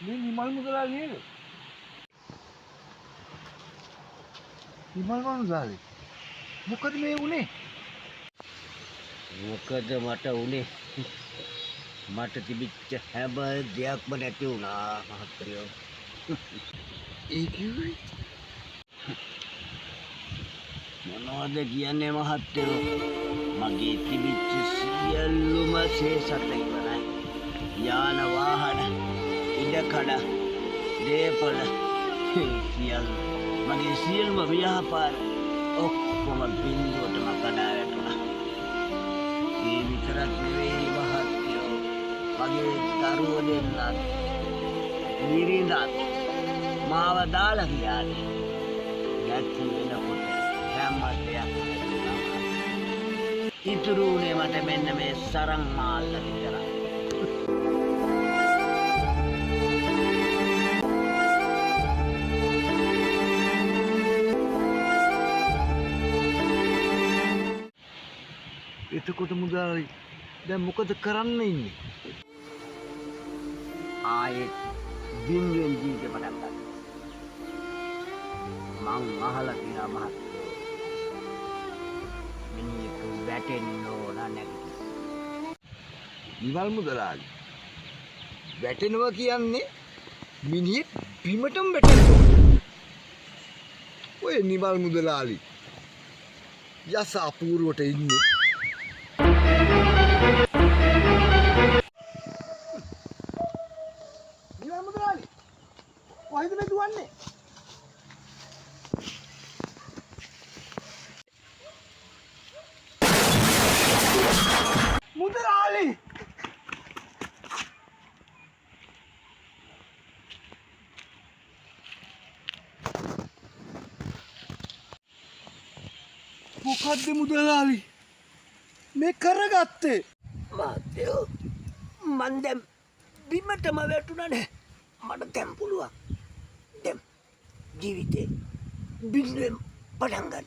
මේ නිමල් මුදලාලි නේද? නිමල් මුදලාලි. මොකද මේ උනේ? මොකද මට උනේ? මට තිබිච්ච හැම දෙයක්ම නැති වුණා මහත්තයෝ. ඒ කිව්වේ මොනවද කියන්නේ මහත්තයෝ? මගේ තිබිච්ච සියලුම සේසත ඉවරයි. යාන වාහන, ඉඩකඩ, දේපල සියල්ල මගේ සියලුම ව්‍යාපාර ඔක්කොම බින්දුවටම කඩා වැටුණා. ඒ විතරක් නෙවෙයි මහත්තයෝ, මගේ දරුවෝ දෙන්නත් නිරින්දත් මාව දාලා ගියානේ. නැති වෙනකොට හැම දෙයක්ම ඉතුරු වුණේ මට මෙන්න මේ සරන් මාල්ල විතරයි. එතකොට මුදලාලි දැන් මොකද කරන්න ඉන්නේ? ආයෙත් බින්දුවෙන් ජීවිතේ පටන් ගන්න. මං අහලා තියෙනවා මහත්තයෝ, මිනිහෙකු වැටෙන්න ඕන නැගිට. නිමල් මුදලාලි වැටෙනවා කියන්නේ මිනිහෙක් බිමටම වැටෙන්න ඕන. ඔය නිමල් මුදලාලි යස අපූර්වට ඉන්නේ. නිමල් මුදලාලි කොහෙද මේ දුවන්නේ? මුදලාලි මොකද්ද මුදලාලි මේ කරගත්තේ? මහත්තයෝ මන් දැන් බිමටම වැටුණානේ. මට දැන් පුළුවන් දැන් ජීවිතේ බින්දුවෙන් පටන් ගන්න.